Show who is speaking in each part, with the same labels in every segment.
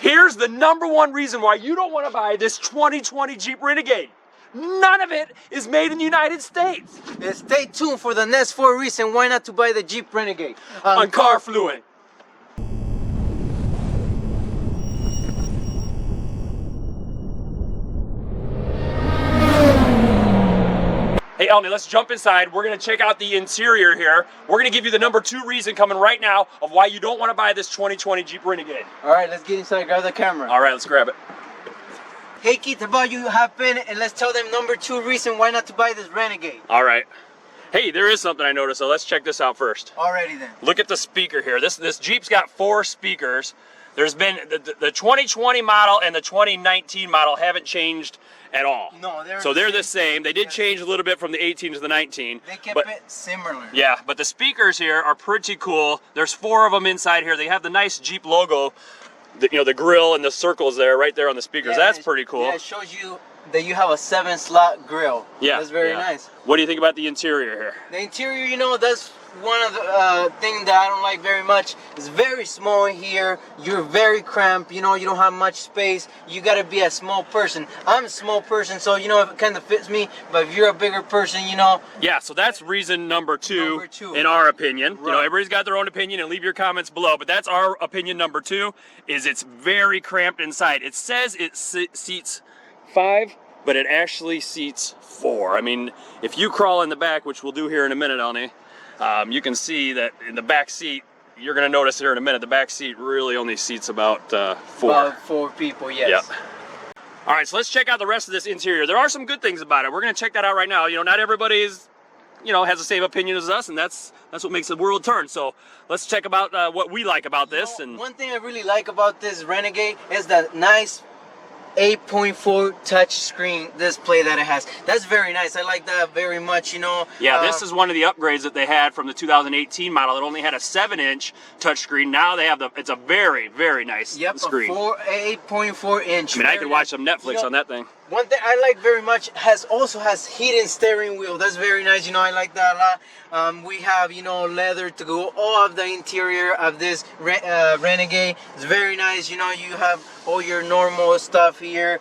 Speaker 1: Here's the #1 reason why you don't want to buy this 2020 Jeep Renegade. None of it is made in the United States.
Speaker 2: And stay tuned for the next 4 reasons why not to buy the Jeep Renegade
Speaker 1: On Car Fluent. Hey Elny, let's jump inside. We're gonna check out the interior here. We're gonna give you the #2 reason coming right now of why you don't want to buy this 2020 Jeep Renegade.
Speaker 2: All right, let's get inside. Grab the camera.
Speaker 1: All right, let's grab it.
Speaker 2: Hey Keith, how about you hop in and let's tell them #2 reason why not to buy this Renegade.
Speaker 1: All right. Hey, there is something I noticed, so let's check this out first.
Speaker 2: Alrighty then.
Speaker 1: Look at the speaker here. This Jeep's got 4 speakers. There's been the 2020 model and the 2019 model haven't changed at all.
Speaker 2: No,
Speaker 1: they're the same. They did change a little bit from the 18 to the 19.
Speaker 2: They kept it similar.
Speaker 1: Yeah, but the speakers here are pretty cool. There's 4 of them inside here. They have the nice Jeep logo, the grill and the circles there, right there on the speakers.
Speaker 2: Yeah,
Speaker 1: that's pretty cool.
Speaker 2: Yeah, it shows you that you have a 7-slot grill.
Speaker 1: Yeah,
Speaker 2: that's very nice.
Speaker 1: What do you think about the interior here?
Speaker 2: The interior, that's one of the things that I don't like very much. It's very small here. You're very cramped. You don't have much space. You got to be a small person. I'm a small person, so it kind of fits me. But if you're a bigger person,
Speaker 1: Yeah, so that's reason #2 in our opinion.
Speaker 2: Right.
Speaker 1: Everybody's got their own opinion, and leave your comments below. But that's our opinion #2. Is it's very cramped inside. It says it seats 5, but it actually seats 4. I mean, if you crawl in the back, which we'll do here in a minute, Elny, you can see that in the back seat, you're going to notice here in a minute, the back seat really only seats about 4.
Speaker 2: About 4 people, yes.
Speaker 1: Yep. All right, so let's check out the rest of this interior. There are some good things about it. We're going to check that out right now. Not everybody is, has the same opinion as us, and that's what makes the world turn. So let's check about what we like about this. And
Speaker 2: one thing I really like about this Renegade is that nice 8.4 touch screen display that it has. That's very nice. I like that very much,
Speaker 1: Yeah, this is one of the upgrades that they had from the 2018 model. It only had a 7-inch touchscreen. Now they have it's a very, very nice screen.
Speaker 2: Yep, 8.4 inch.
Speaker 1: I mean, I could watch some Netflix on that thing.
Speaker 2: One thing I like very much also has heated steering wheel. That's very nice. I like that a lot. We have leather to go all of the interior of this Renegade. It's very nice. You have all your normal stuff here.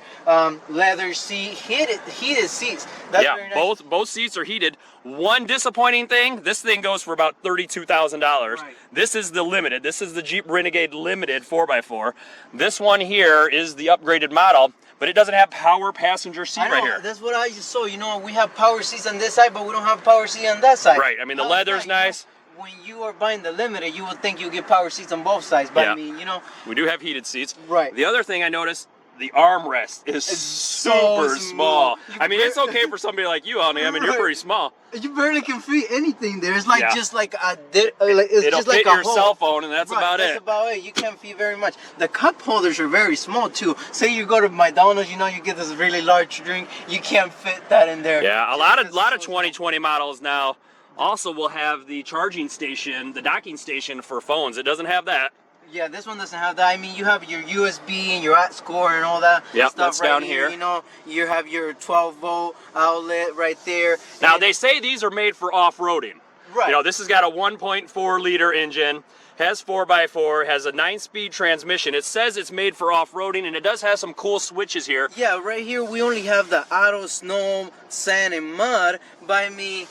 Speaker 2: Leather seat, heated seats. That's very nice.
Speaker 1: both seats are heated. One disappointing thing: this thing goes for about $32,000.
Speaker 2: Right.
Speaker 1: This is the Limited. This is the Jeep Renegade Limited 4x4. This one here is the upgraded model, but it doesn't have power passenger seat right here.
Speaker 2: That's what I just saw. We have power seats on this side, but we don't have power seat on that side.
Speaker 1: Right. I mean, the leather's nice.
Speaker 2: When you are buying the Limited, you would think you get power seats on both sides, but I mean,
Speaker 1: we do have heated seats.
Speaker 2: Right.
Speaker 1: The other thing I noticed, the armrest is super small. I mean, it's okay for somebody like you, Elny. I mean, you're pretty small.
Speaker 2: You barely can fit anything there. It's like just like
Speaker 1: It'll
Speaker 2: just
Speaker 1: fit
Speaker 2: like a
Speaker 1: your cell phone, and that's about it.
Speaker 2: That's about it. You can't fit very much. The cup holders are very small too. Say you go to McDonald's, you get this really large drink. You can't fit that in there.
Speaker 1: Yeah, a lot of 2020 models now also will have the charging station, the docking station for phones. It doesn't have that.
Speaker 2: Yeah, this one doesn't have that. I mean, you have your USB and your @score and all that stuff
Speaker 1: that's
Speaker 2: right
Speaker 1: down
Speaker 2: here.
Speaker 1: here.
Speaker 2: You have your 12-volt outlet right there.
Speaker 1: Now, they say these are made for off-roading.
Speaker 2: Right.
Speaker 1: This has got a 1.4-liter engine, has 4x4, has a 9-speed transmission. It says it's made for off-roading, and it does have some cool switches here.
Speaker 2: Yeah, right here we only have the auto, snow, sand, and mud. But I mean,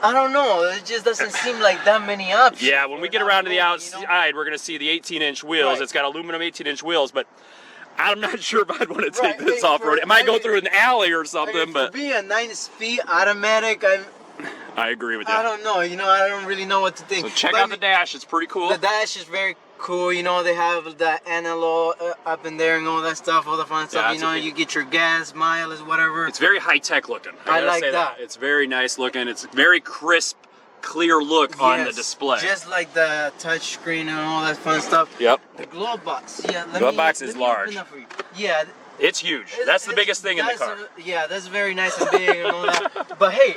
Speaker 2: I don't know. It just doesn't seem like that many options.
Speaker 1: Yeah, when we get around to the outside, we're going to see the 18-inch wheels.
Speaker 2: Right.
Speaker 1: It's got aluminum 18-inch wheels, but I'm not sure if I'd want to take this off-road. It might go through an alley or something, but...
Speaker 2: For being a 9-speed automatic,
Speaker 1: I agree with you.
Speaker 2: I don't know. I don't really know what to think.
Speaker 1: So check out the dash. It's pretty cool.
Speaker 2: The dash is very cool. They have the analog up in there and all that stuff, all the fun stuff. You get your gas, mileage, whatever.
Speaker 1: It's very high-tech looking.
Speaker 2: I like that.
Speaker 1: It's very nice looking. It's very crisp, clear look on the display.
Speaker 2: Just like the touch screen and all that fun stuff.
Speaker 1: Yep.
Speaker 2: The glove box. Yeah.
Speaker 1: Glove box is large.
Speaker 2: Yeah.
Speaker 1: It's huge. That's the biggest thing in the car.
Speaker 2: Yeah, that's very nice and big and all that. But hey,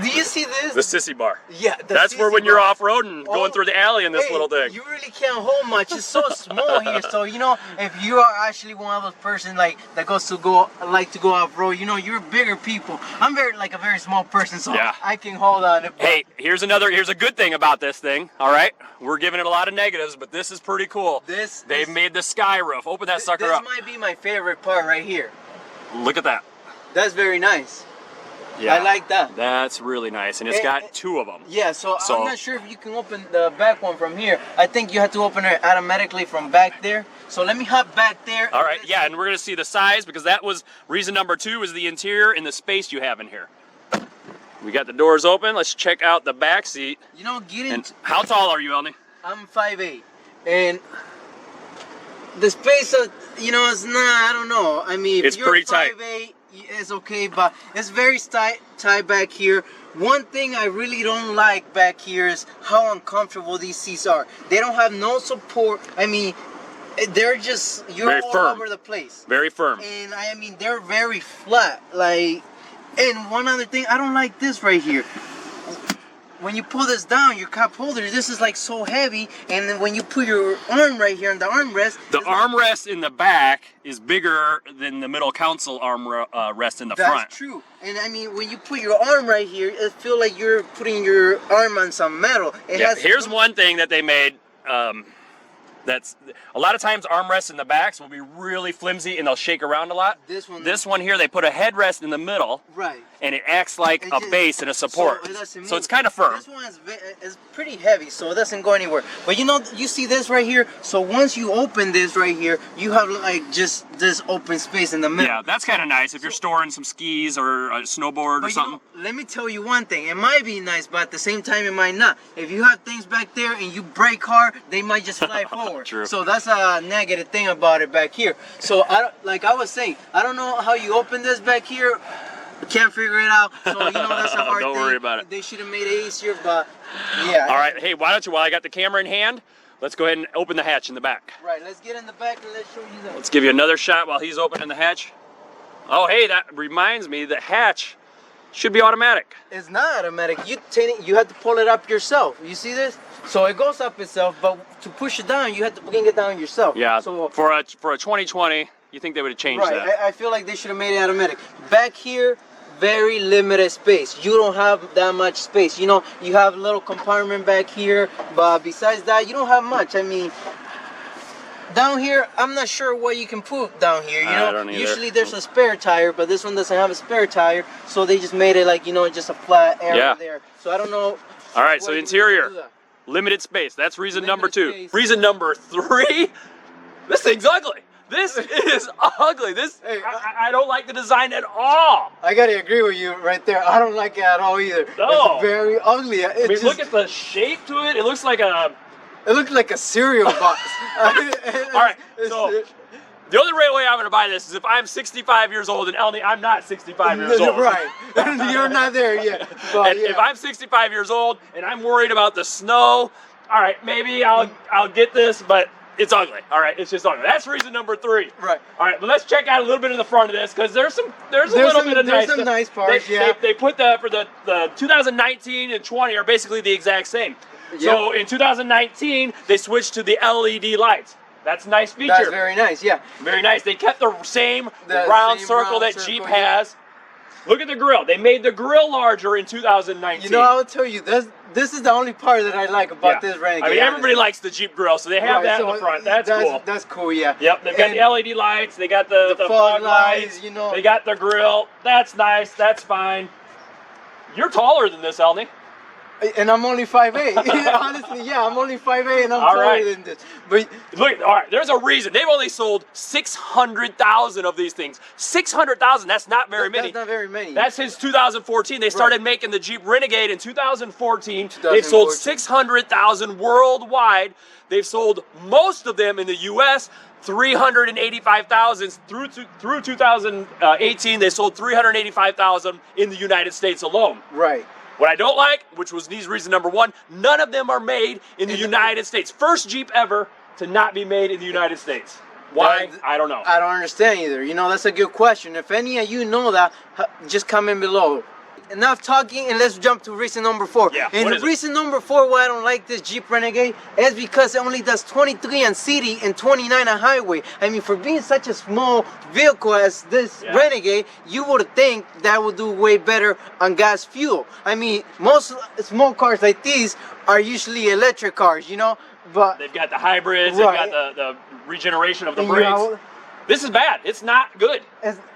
Speaker 2: Do you see this?
Speaker 1: The sissy bar.
Speaker 2: Yeah,
Speaker 1: that's where when you're off-roading, going through the alley in this
Speaker 2: hey,
Speaker 1: little thing.
Speaker 2: You really can't hold much. It's so small here. So you know, if you are actually one of those person like that like to go off-road, you know, you're bigger people. I'm a very small person, so
Speaker 1: yeah.
Speaker 2: I can hold on it.
Speaker 1: Hey, here's a good thing about this thing. All right, we're giving it a lot of negatives, but this is pretty cool. They've made the sky roof. Open that sucker up.
Speaker 2: This might be my favorite part right here.
Speaker 1: Look at that.
Speaker 2: That's very nice.
Speaker 1: Yeah,
Speaker 2: I like that.
Speaker 1: That's really nice, and it's got two of them.
Speaker 2: Yeah, so I'm not sure if you can open the back one from here. I think you have to open it automatically from back there. So let me hop back there.
Speaker 1: All right, yeah, and we're gonna see the size because that was reason number 2 is the interior and the space you have in here. We got the doors open. Let's check out the back seat.
Speaker 2: You know,
Speaker 1: And how tall are you, Elny?
Speaker 2: I'm 5'8", and the space, you know, it's not. I don't know. I mean,
Speaker 1: it's
Speaker 2: if you're
Speaker 1: pretty tight.
Speaker 2: 5'8", it's okay, but it's very tight back here. One thing I really don't like back here is how uncomfortable these seats are. They don't have no support. I mean, they're just
Speaker 1: very
Speaker 2: all
Speaker 1: firm.
Speaker 2: over the place.
Speaker 1: Very firm.
Speaker 2: And I mean, they're very flat. Like, and one other thing, I don't like this right here. When you pull this down, your cup holder, this is like so heavy, and then when you put your arm right here on the armrest,
Speaker 1: the armrest in the back is bigger than the middle console armrest in the front.
Speaker 2: That's true. And I mean, when you put your arm right here, it feels like you're putting your arm on some metal.
Speaker 1: Here's one thing that they made. That's a lot of times armrests in the backs will be really flimsy and they'll shake around a lot. This one here, they put a headrest in the middle,
Speaker 2: right,
Speaker 1: and it acts like a base and a support. So it's kind of firm.
Speaker 2: This one is pretty heavy, so it doesn't go anywhere. But you know, you see this right here. So once you open this right here, you have like just this open space in the middle.
Speaker 1: Yeah, that's kind of nice if you're storing some skis or a snowboard or something.
Speaker 2: You know, let me tell you one thing. It might be nice, but at the same time, it might not. If you have things back there and you brake hard, they might just fly forward.
Speaker 1: True.
Speaker 2: So that's a negative thing about it back here. So like I was saying, I don't know how you open this back here. Can't figure it out. So you know, that's a hard thing.
Speaker 1: Don't worry about it.
Speaker 2: They should have made it easier, but yeah.
Speaker 1: All right. Hey, why don't you, while I got the camera in hand, let's go ahead and open the hatch in the back.
Speaker 2: Right. Let's get in the back and let's show you that.
Speaker 1: Let's give you another shot while he's opening the hatch. Oh, hey, that reminds me, the hatch should be automatic.
Speaker 2: It's not automatic. You have to pull it up yourself. You see this? So it goes up itself, but to push it down, you have to bring it down yourself.
Speaker 1: Yeah.
Speaker 2: So
Speaker 1: for a 2020, you think they would have changed that?
Speaker 2: Right. I feel like they should have made it automatic. Back here, very limited space. You don't have that much space. You know, you have a little compartment back here, but besides that, you don't have much. I mean, down here, I'm not sure what you can put down here. You know,
Speaker 1: I don't either.
Speaker 2: Usually there's a spare tire, but this one doesn't have a spare tire, so they just made it like, you know, just a flat area there. So I don't know.
Speaker 1: All right, so interior, limited space. That's reason number 2. Reason number 3, this thing's ugly. This is ugly.
Speaker 2: Hey,
Speaker 1: I don't like the design at all.
Speaker 2: I gotta agree with you right there. I don't like it at all either.
Speaker 1: No.
Speaker 2: It's very ugly.
Speaker 1: I mean, look at the shape to it. It looks like a...
Speaker 2: It looks like a cereal box.
Speaker 1: All right, so the only way I'm going to buy this is if I'm 65 years old, and Elny, I'm not 65 years old.
Speaker 2: Right. You're not there yet. But
Speaker 1: and if I'm 65 years old and I'm worried about the snow, all right, maybe I'll get this, but it's ugly. All right, it's just ugly. That's reason number 3.
Speaker 2: Right.
Speaker 1: All right, but let's check out a little bit of the front of this because there's a little bit of nice.
Speaker 2: There's some nice parts.
Speaker 1: They put for the 2019 and 20 are basically the exact same. Yep. So in 2019, they switched to the LED lights. That's a nice feature.
Speaker 2: That's very nice, yeah.
Speaker 1: Very nice. They kept the same round circle that Jeep has. Look at the grill. They made the grill larger in 2019.
Speaker 2: You know, I will tell you, this is the only part that I like about this Renegade.
Speaker 1: I mean, everybody likes the Jeep grill, so they have that in the front. That's cool.
Speaker 2: That's cool, yeah.
Speaker 1: Yep, they've got the LED lights. They got the fog lights.
Speaker 2: You know.
Speaker 1: They got the grill. That's nice. That's fine. You're taller than this, Elny.
Speaker 2: And I'm only 5'8". Honestly, yeah, I'm only 5'8", and I'm taller than this. But
Speaker 1: look, all right, there's a reason. They've only sold 600,000 of these things. 600,000, that's not very many.
Speaker 2: That's not very many.
Speaker 1: That's since 2014. They started making the Jeep Renegade in 2014. They've sold 600,000 worldwide. They've sold most of them in the U.S., 385,000 through 2018. They sold 385,000 in the United States alone.
Speaker 2: Right.
Speaker 1: What I don't like, which was reason number 1, none of them are made in the United States. First Jeep ever to not be made in the United States. Why? I don't know.
Speaker 2: I don't understand either. You know, that's a good question. If any of you know that, just comment below. enough talking, and let's jump to reason number 4.
Speaker 1: Yeah,
Speaker 2: And
Speaker 1: what is it?
Speaker 2: reason number 4 why I don't like this Jeep Renegade is because it only does 23 on city and 29 on highway. I mean, for being such a small vehicle as this Renegade, you would think that would do way better on gas fuel. I mean, most small cars like these are usually electric cars, you know, but
Speaker 1: They've got the hybrids,
Speaker 2: Right.
Speaker 1: they've got the regeneration of the
Speaker 2: you
Speaker 1: brakes.
Speaker 2: know,
Speaker 1: This is bad. It's not good.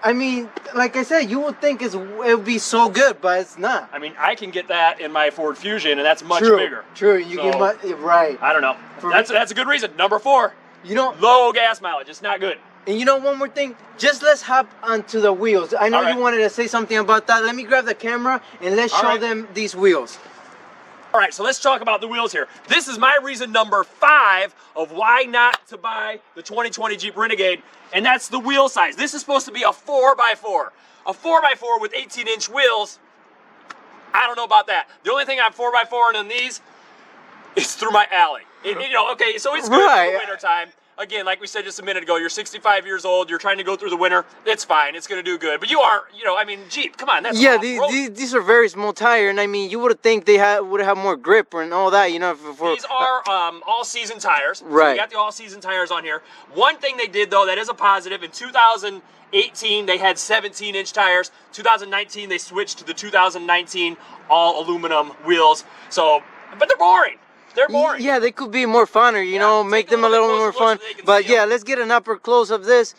Speaker 2: I mean, like I said, you would think it would be so good, but it's not.
Speaker 1: I mean, I can get that in my Ford Fusion, and that's much
Speaker 2: True,
Speaker 1: bigger.
Speaker 2: true. You
Speaker 1: So,
Speaker 2: get much, right.
Speaker 1: I don't know. That's a good reason. Number 4,
Speaker 2: You know,
Speaker 1: low gas mileage. It's not good.
Speaker 2: and you know one more thing. Just let's hop onto the wheels. I know
Speaker 1: All right.
Speaker 2: you wanted to say something about that. Let me grab the camera and let's
Speaker 1: All
Speaker 2: show
Speaker 1: right.
Speaker 2: them these wheels.
Speaker 1: All right, so let's talk about the wheels here. This is my reason number 5 of why not to buy the 2020 Jeep Renegade, and that's the wheel size. This is supposed to be a 4x4. A 4x4 with 18-inch wheels. I don't know about that. The only thing I'm 4x4 in these is through my alley. You know, okay, so it's good
Speaker 2: Right.
Speaker 1: for the winter time. Again, like we said just a minute ago, you're 65 years old, you're trying to go through the winter, it's fine, it's gonna do good. But you aren't, you know, I mean, Jeep, come on, that's
Speaker 2: Yeah,
Speaker 1: off-road.
Speaker 2: these are very small tire, and I mean, you would have think they would have more grip and all that, you know.
Speaker 1: These are all-season tires. So
Speaker 2: Right.
Speaker 1: we got the all-season tires on here. One thing they did, though, that is a positive. In 2018, they had 17-inch tires. 2019, they switched to the 2019 all-aluminum wheels. So, but they're boring. They're boring.
Speaker 2: Yeah, they could be more funner, you know, make
Speaker 1: take
Speaker 2: them a little more
Speaker 1: closer
Speaker 2: fun.
Speaker 1: look so they can
Speaker 2: But
Speaker 1: see
Speaker 2: yeah,
Speaker 1: 'em.
Speaker 2: let's get an upper close of this.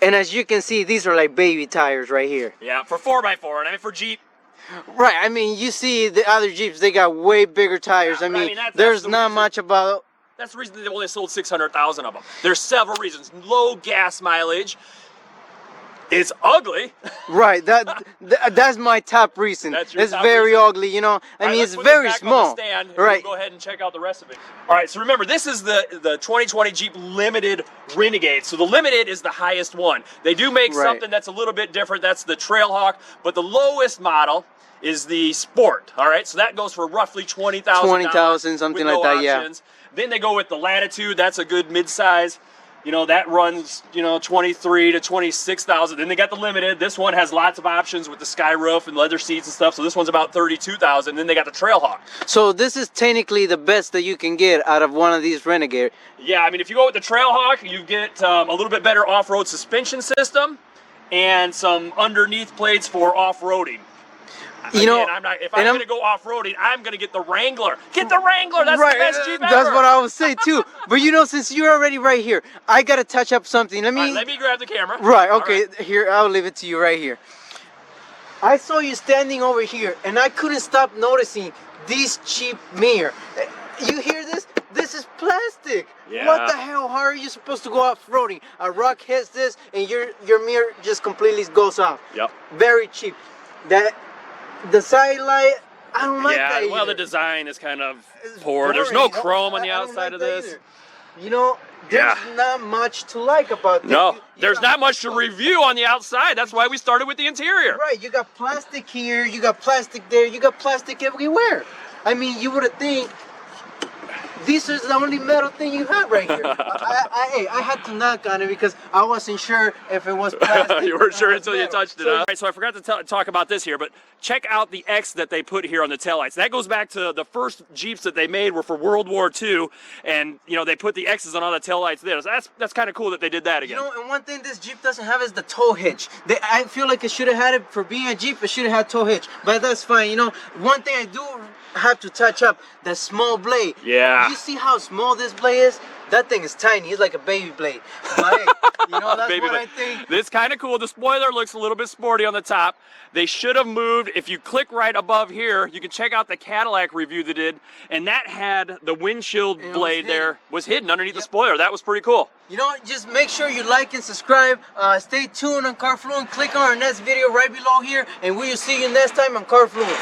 Speaker 2: And as you can see, these are like baby tires right here.
Speaker 1: Yeah, for 4x4. And I mean, for Jeep,
Speaker 2: Right, I mean, you see the other Jeeps, they got way bigger tires.
Speaker 1: Yeah,
Speaker 2: I
Speaker 1: but I
Speaker 2: mean,
Speaker 1: mean, that's
Speaker 2: there's
Speaker 1: the
Speaker 2: not
Speaker 1: reason-
Speaker 2: much about...
Speaker 1: that's the reason they only sold 600,000 of them. There's several reasons. Low gas mileage. It's ugly.
Speaker 2: Right, that's my top reason.
Speaker 1: That's your
Speaker 2: It's
Speaker 1: top
Speaker 2: very
Speaker 1: reason?
Speaker 2: ugly, you know. I
Speaker 1: All right,
Speaker 2: mean,
Speaker 1: let's
Speaker 2: it's
Speaker 1: put this
Speaker 2: very
Speaker 1: back on
Speaker 2: small.
Speaker 1: the stand, and
Speaker 2: Right.
Speaker 1: we'll go ahead and check out the rest of it. All right, so remember, this is the 2020 Jeep Limited Renegade. So the Limited is the highest one. They do make
Speaker 2: Right.
Speaker 1: something that's a little bit different. That's the Trailhawk, but the lowest model is the Sport. All right, so that goes for roughly $20,000.
Speaker 2: 20,000, something
Speaker 1: with
Speaker 2: like
Speaker 1: no
Speaker 2: that, yeah.
Speaker 1: options. Then they go with the Latitude. That's a good mid-size. You know, that runs, you know, 23 to 26,000. Then they got the Limited. This one has lots of options with the sky roof and leather seats and stuff. So this one's about 32,000. Then they got the Trailhawk.
Speaker 2: So this is technically the best that you can get out of one of these Renegade.
Speaker 1: Yeah, I mean, if you go with the Trailhawk, you get a little bit better off-road suspension system and some underneath plates for off-roading.
Speaker 2: You know,
Speaker 1: Again, if I'm
Speaker 2: and
Speaker 1: going to go off-roading, I'm going to get the Wrangler. Get the Wrangler. That's
Speaker 2: right,
Speaker 1: the best Jeep ever.
Speaker 2: that's what I would say too. But you know, since you're already right here, I gotta touch up something.
Speaker 1: All right, let me grab the camera.
Speaker 2: Right,
Speaker 1: All
Speaker 2: okay, here, I'll leave it to you right here. I saw you standing over here, and I couldn't stop noticing this cheap mirror. You hear this? This is plastic.
Speaker 1: Yeah.
Speaker 2: What the hell? How are you supposed to go off-roading? A rock hits this, and your mirror just completely goes off.
Speaker 1: Yep.
Speaker 2: Very cheap. The side light, I don't like that
Speaker 1: Yeah, well,
Speaker 2: either.
Speaker 1: the design is kind of
Speaker 2: It's
Speaker 1: poor. There's
Speaker 2: boring,
Speaker 1: no
Speaker 2: you know?
Speaker 1: chrome on the
Speaker 2: I don't
Speaker 1: outside
Speaker 2: like
Speaker 1: of
Speaker 2: that
Speaker 1: this.
Speaker 2: either. You know, there's
Speaker 1: Yeah.
Speaker 2: not much to like about this.
Speaker 1: No,
Speaker 2: You
Speaker 1: there's
Speaker 2: got-
Speaker 1: not much to review on the outside. That's why we started with the interior.
Speaker 2: Right, you got plastic here, you got plastic there, you got plastic everywhere. I mean, you would have think this is the only metal thing you have right here. I had to knock on it because I wasn't sure if it was plastic.
Speaker 1: You
Speaker 2: or
Speaker 1: weren't sure
Speaker 2: it was
Speaker 1: until you
Speaker 2: metal.
Speaker 1: touched it.
Speaker 2: So
Speaker 1: All right, so I forgot to talk about this here, but check out the X that they put here on the taillights. That goes back to the first Jeeps that they made were for World War II, and you know they put the X's on all the taillights there. So that's kind of cool that they did that
Speaker 2: You
Speaker 1: again.
Speaker 2: know, and one thing this Jeep doesn't have is the tow hitch. I feel like it should have had it for being a Jeep. It should have had tow hitch, but that's fine. You know, one thing I do have to touch up, the small blade.
Speaker 1: Yeah.
Speaker 2: You see how small this blade is? That thing is tiny. It's like a baby blade. But hey, you know, that's
Speaker 1: Baby
Speaker 2: what
Speaker 1: blade.
Speaker 2: I think.
Speaker 1: This kind of cool. The spoiler looks a little bit sporty on the top. They should have moved. If you click right above here, you can check out the Cadillac review they did, and that had the windshield
Speaker 2: And it was
Speaker 1: blade
Speaker 2: hidden.
Speaker 1: there was hidden underneath the
Speaker 2: Yep.
Speaker 1: spoiler. That was pretty cool.
Speaker 2: You know, just make sure you like and subscribe. Stay tuned on Car Fluent. Click on our next video right below here, and we will see you next time on Car Fluent.